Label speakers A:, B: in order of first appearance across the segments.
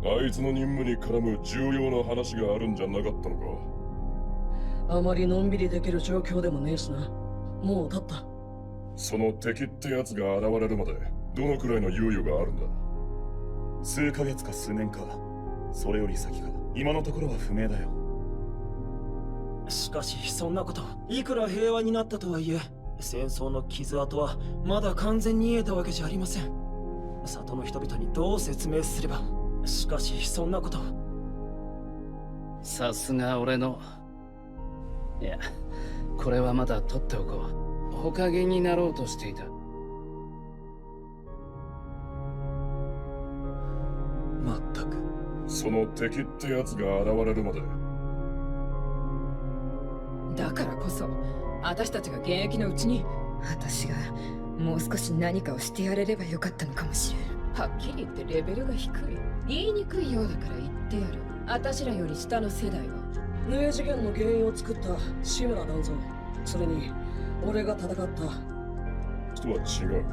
A: あいつの任務に絡む重要な話があるんじゃなかったのか。
B: あまりのんびりできる状況でもねえしな。もう経った。
A: その敵ってやつが現れるまでどのくらいの猶予があるんだ。
C: 数ヶ月か数年か、それより先か今のところは不明だよ。
D: しかしそんなこと、いくら平和になったとはいえ、戦争の傷跡はまだ完全に癒えたわけじゃありません。里の人々にどう説明すれば。しかしそんなこと。
E: さすが俺の。いや、これはまだ取っておこう。ほかげになろうとしていた。
D: まったく。
A: その敵ってやつが現れるまで。
F: だからこそ私たちが現役のうちに、私がもう少し何かをしてやれればよかったのかもしれん。はっきり言ってレベルが低い。言いにくいようだから言ってやる。私らより下の世代は
B: 無次元の原因を作った志村団蔵、それに俺が戦った
A: とは違う。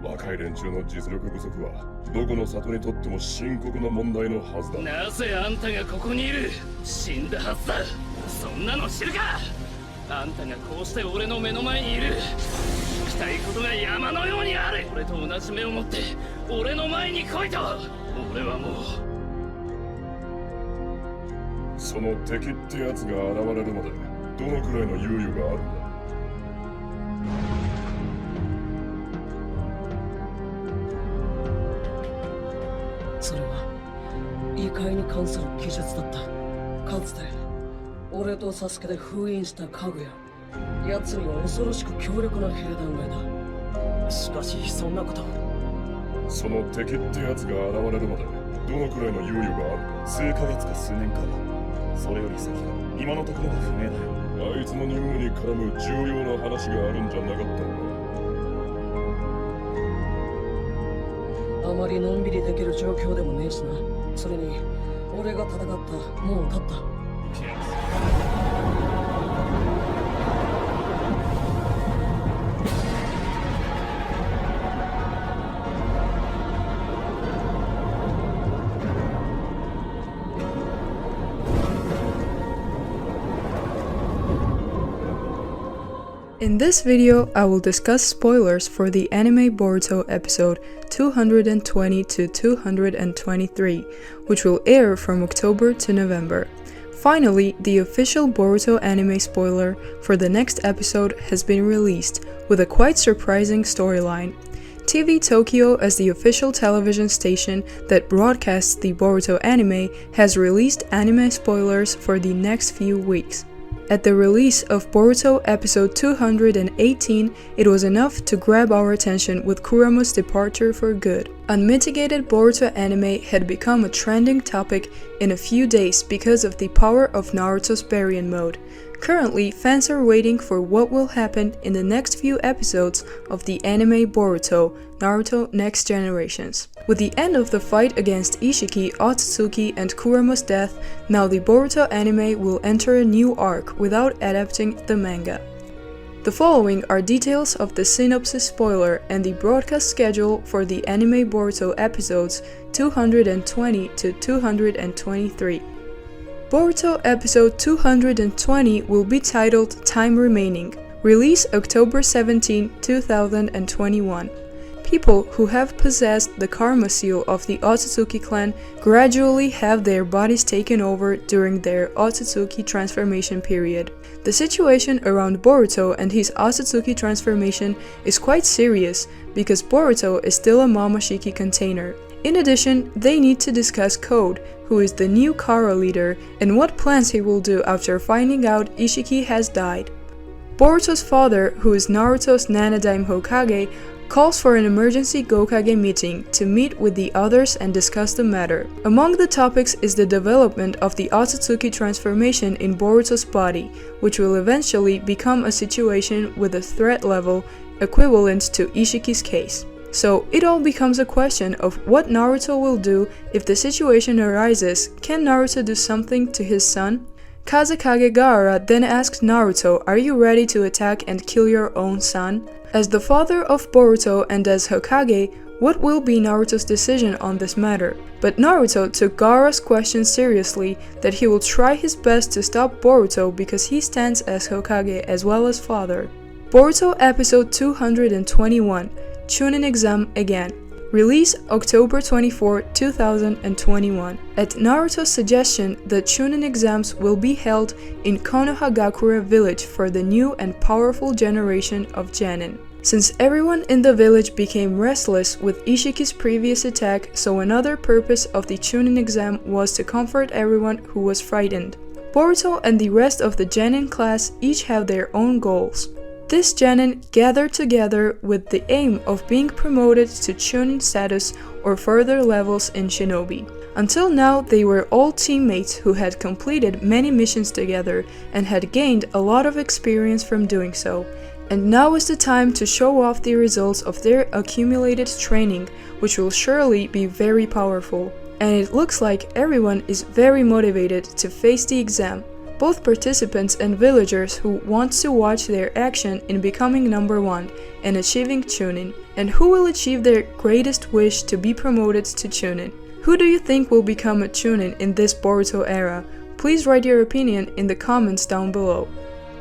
A: 若い連中の実力不足はどこの里にとっても深刻な問題のはずだ。
E: なぜあんたがここにいる？死んだはずだ。そんなの知るか。あんたがこうして俺の目の前にいる。聞きたいことが山のようにある。俺と同じ目を持って俺の前に来いと。俺はもう。
A: その敵ってやつが現れるまでどのくらいの猶予があるんだ。
B: それは異界に関する記述だった。かつて俺とサスケで封印した家具や奴には恐ろしく強力な兵団がいた。
D: しかしそんなこと。
A: その敵ってやつが現れるまでどのくらいの猶予があるんだ。
C: 数ヶ月か数年か、それより先か今のところは不明だよ。
A: あいつの任務に絡む重要な話があるんじゃなかったのか。
B: あまりのんびりできる状況でもねえしな。それに俺が戦ったもう経った。
G: In this video, I will discuss spoilers for the anime Boruto episode 220 to 223, which will air from October to November. Finally, the official Boruto anime spoiler for the next episode has been released, with a quite surprising storyline. TV Tokyo, as the official television station that broadcasts the Boruto anime, has released anime spoilers for the next few weeks. At the release of Boruto episode 218, it was enough to grab our attention with Kurama's departure for good. Unmitigated Boruto anime had become a trending topic in a few days because of the power of Naruto's Baryon mode. Currently, fans are waiting for what will happen in the next few episodes of the anime Boruto, Naruto Next Generations. With the end of the fight against Ishiki, Otsutsuki, and Kurama's death, now the Boruto anime will enter a new arc without adapting the manga. The following are details of the synopsis spoiler and the broadcast schedule for the anime Boruto episodes 220 to 223. Boruto episode 220 will be titled Time Remaining. Release October 17, 2021. People who have possessed the karma seal of the Otsutsuki clan gradually have their bodies taken over during their Otsutsuki transformation period. The situation around Boruto and his Otsutsuki transformation is quite serious because Boruto is still a Momoshiki container. In addition, they need to discuss Code, who is the new Kara leader, and what plans he will do after finding out Ishiki has died. Boruto's father, who is Naruto's Nanadaime Hokage, calls for an emergency Gokage meeting to meet with the others and discuss the matter. Among the topics is the development of the Otsutsuki transformation in Boruto's body, which will eventually become a situation with a threat level equivalent to Ishiki's case. So it all becomes a question of what Naruto will do if the situation arises. Can Naruto do something to his son? Kazekage Gaara then asked Naruto, "Are you ready to attack and kill your own son?" As the father of Boruto and as Hokage, what will be Naruto's decision on this matter? But Naruto took Gaara's question seriously, that he will try his best to stop Boruto because he stands as Hokage as well as father. Boruto episode 221, Chunin exam again. Release October 24, 2021. At Naruto's suggestion, the Chunin exams will be held in Konohagakure village for the new and powerful generation of Genin. Since everyone in the village became restless with Isshiki's previous attack, so another purpose of the Chunin exam was to comfort everyone who was frightened. Boruto and the rest of the Genin class each have their own goals. This Genin gathered together with the aim of being promoted to Chunin status or further levels in Shinobi. Until now, they were all teammates who had completed many missions together and had gained a lot of experience from doing so. And now is the time to show off the results of their accumulated training, which will surely be very powerful. And it looks like everyone is very motivated to face the exam. Both participants and villagers who want to watch their action in becoming number 1 and achieving Chunin. And who will achieve their greatest wish to be promoted to Chunin? Who do you think will become a Chunin in this Boruto era? Please write your opinion in the comments down below.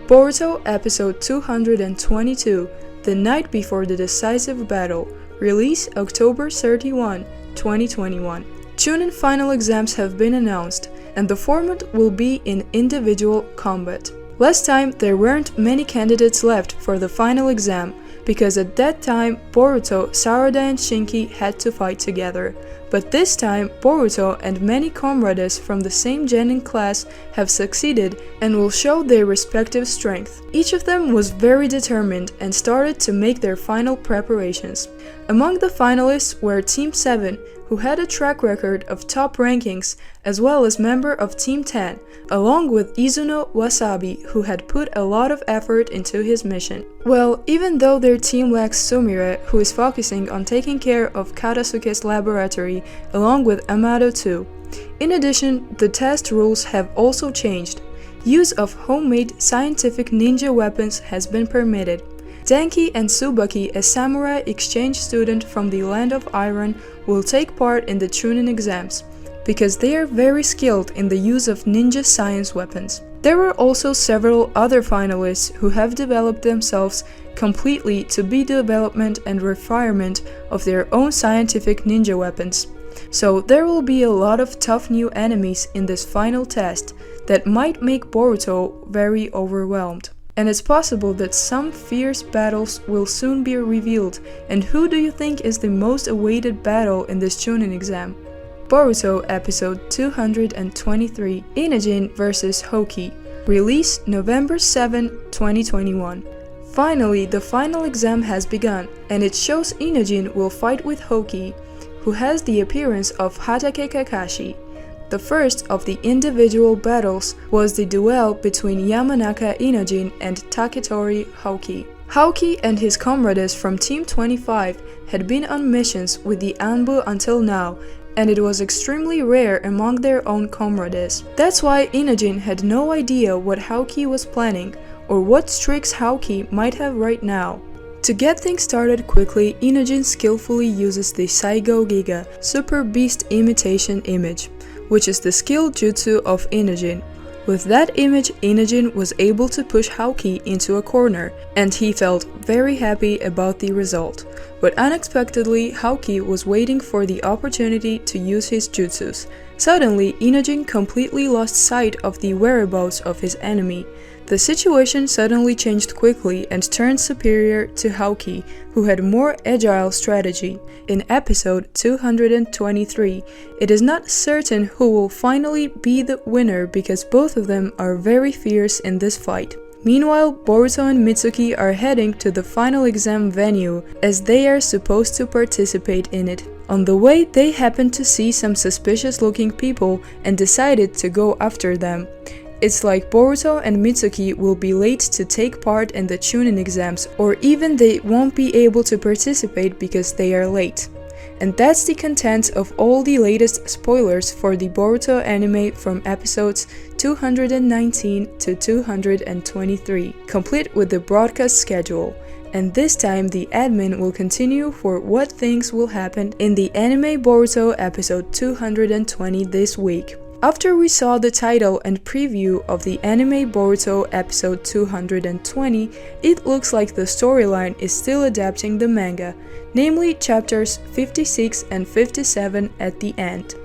G: Boruto episode 222, The Night Before the Decisive Battle. Release October 31, 2021. Chunin final exams have been announced, and the format will be in individual combat. Last time there weren't many candidates left for the final exam, because at that time Boruto, Sarada and Shinki had to fight together. But this time Boruto and many comrades from the same Genin class have succeeded and will show their respective strength. Each of them was very determined and started to make their final preparations. Among the finalists were Team 7, who had a track record of top rankings, as well as member of Team 10, along with Izuno Wasabi, who had put a lot of effort into his mission. Well, even though their team lacks Sumire, who is focusing on taking care of Katasuke's laboratory, along with Amado too. In addition, the test rules have also changed. Use of homemade scientific ninja weapons has been permitted. Denki and Tsubaki, a samurai exchange student from the Land of Iron, will take part in the Chunin exams, because they are very skilled in the use of ninja science weapons. There were also several other finalists who have developed themselves completely to be the development and refinement of their own scientific ninja weapons. So there will be a lot of tough new enemies in this final test that might make Boruto very overwhelmed. And it's possible that some fierce battles will soon be revealed. And who do you think is the most awaited battle in this Chunin exam? Boruto episode 223, Inajin vs Hoki. Release November 7, 2021. Finally, the final exam has begun, and it shows Inajin will fight with Hoki, who has the appearance of Hatake Kakashi. The first of the individual battles was the duel between Yamanaka Inajin and Taketori Hoki. Hoki and his comrades from Team 25 had been on missions with the Anbu until now, and it was extremely rare among their own comrades. That's why Inajin had no idea what Hoki was planning, or what tricks Hoki might have right now. To get things started quickly, Inajin skillfully uses the Saigo Giga, Super Beast Imitation Image, which is the skill jutsu of Inajin. With that image, Inajin was able to push Hoki into a corner, and he felt very happy about the result. But unexpectedly, Hoki was waiting for the opportunity to use his jutsus. Suddenly, Inajin completely lost sight of the whereabouts of his enemy. The situation suddenly changed quickly and turned superior to Hoki, who had more agile strategy. In episode 223, it is not certain who will finally be the winner because both of them are very fierce in this fight. Meanwhile, Boruto and Mitsuki are heading to the final exam venue as they are supposed to participate in it. On the way, they happen to see some suspicious looking people and decided to go after them. It's like Boruto and Mitsuki will be late to take part in the Chunin exams, or even they won't be able to participate because they are late. And that's the contents of all the latest spoilers for the Boruto anime from episodes 219 to 223, complete with the broadcast schedule. And this time the admin will continue for what things will happen in the anime Boruto episode 220 this week. After we saw the title and preview of the anime Boruto episode 220, it looks like the storyline is still adapting the manga, namely chapters 56 and 57 at the end.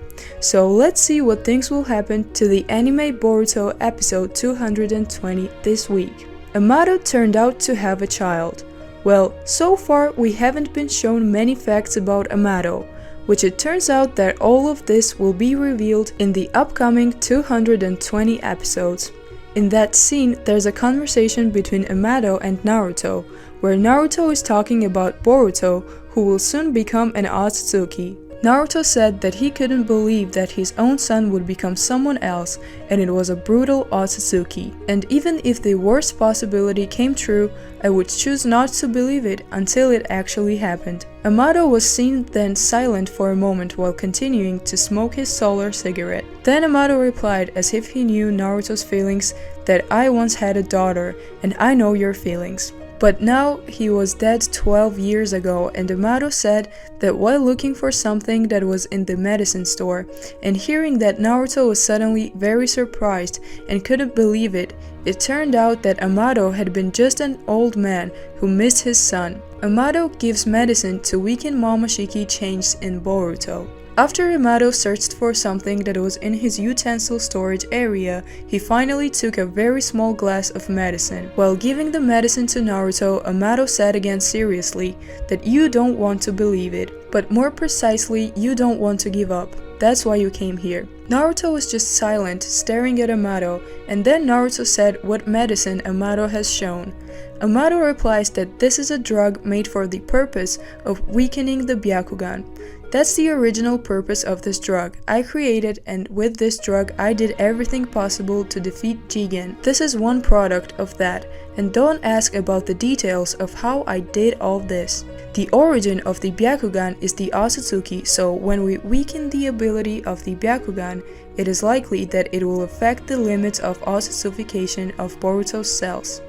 G: So let's see what things will happen to the anime Boruto episode 220 this week. Amado turned out to have a child. Well, so far we haven't been shown many facts about Amado, which it turns out that all of this will be revealed in the upcoming 220 episodes. In that scene, there's a conversation between Amado and Naruto, where Naruto is talking about Boruto, who will soon become an Otsutsuki. Naruto said that he couldn't believe that his own son would become someone else, and it was a brutal Otsutsuki. And even if the worst possibility came true, I would choose not to believe it until it actually happened. Amado was seen then silent for a moment while continuing to smoke his solar cigarette. Then Amado replied as if he knew Naruto's feelings, that I once had a daughter, and I know your feelings. But now he was dead 12 years ago, and Amado said that while looking for something that was in the medicine store and hearing that Naruto was suddenly very surprised and couldn't believe it, it turned out that Amado had been just an old man who missed his son. Amado gives medicine to weaken Momoshiki chains in Boruto. After Amado searched for something that was in his utensil storage area, he finally took a very small glass of medicine. While giving the medicine to Naruto, Amado said again seriously that you don't want to believe it, but more precisely, you don't want to give up. That's why you came here. Naruto was just silent, staring at Amado, and then Naruto said what medicine Amado has shown. Amado replies that this is a drug made for the purpose of weakening the Byakugan. That's the original purpose of this drug. I created, and with this drug I did everything possible to defeat Jigen. This is one product of that, and don't ask about the details of how I did all this. The origin of the Byakugan is the Otsutsuki, so when we weaken the ability of the Byakugan, it is likely that it will affect the limits of Otsutsufication of Boruto's cells.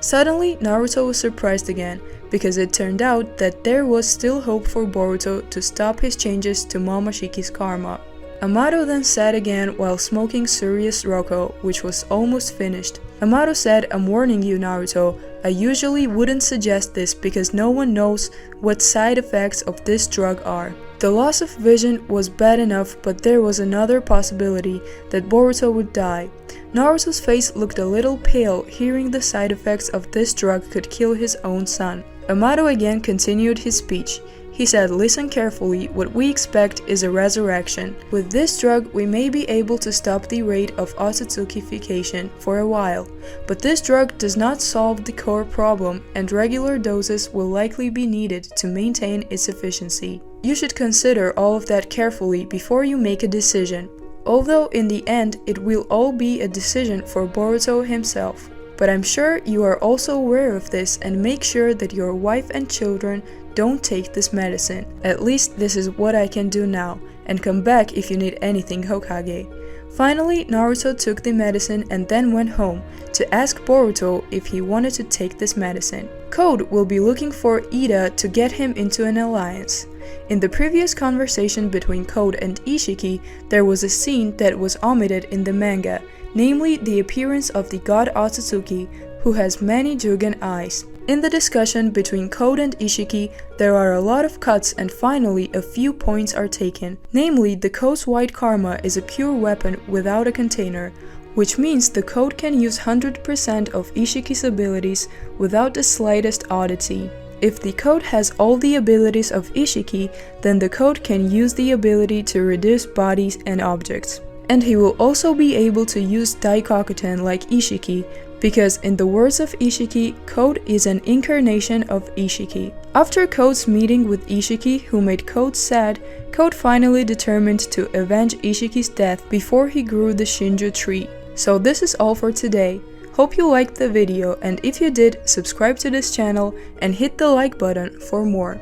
G: Suddenly, Naruto was surprised again, because it turned out that there was still hope for Boruto to stop his changes to Momoshiki's karma. Amado then said again while smoking Surious Roko, which was almost finished. Amado said, I'm warning you Naruto, I usually wouldn't suggest this because no one knows what side effects of this drug are. The loss of vision was bad enough, but there was another possibility that Boruto would die. Naruto's face looked a little pale hearing the side effects of this drug could kill his own son. Amado again continued his speech. He said, listen carefully, what we expect is a resurrection. With this drug, we may be able to stop the rate of Otsutsukification for a while, but this drug does not solve the core problem, and regular doses will likely be needed to maintain its efficiency. You should consider all of that carefully before you make a decision, although in the end it will all be a decision for Boruto himself. But I'm sure you are also aware of this and make sure that your wife and children don't take this medicine. At least this is what I can do now, and come back if you need anything, Hokage. Finally, Naruto took the medicine and then went home to ask Boruto if he wanted to take this medicine. Code will be looking for Ida to get him into an alliance. In the previous conversation between Code and Isshiki, there was a scene that was omitted in the manga, namely the appearance of the god Otsutsuki, who has many Jugen eyes. In the discussion between Code and Isshiki, there are a lot of cuts and finally a few points are taken. Namely, the Code's white karma is a pure weapon without a container, which means the Code can use 100% of Ishiki's abilities without the slightest oddity. If the Code has all the abilities of Isshiki, then the Code can use the ability to reduce bodies and objects. And he will also be able to use Daikokuten like Isshiki, because in the words of Isshiki, Code is an incarnation of Isshiki. After Code's meeting with Isshiki, who made Code sad, Code finally determined to avenge Ishiki's death before he grew the Shinju tree. So this is all for today. Hope you liked the video, and if you did, subscribe to this channel and hit the like button for more.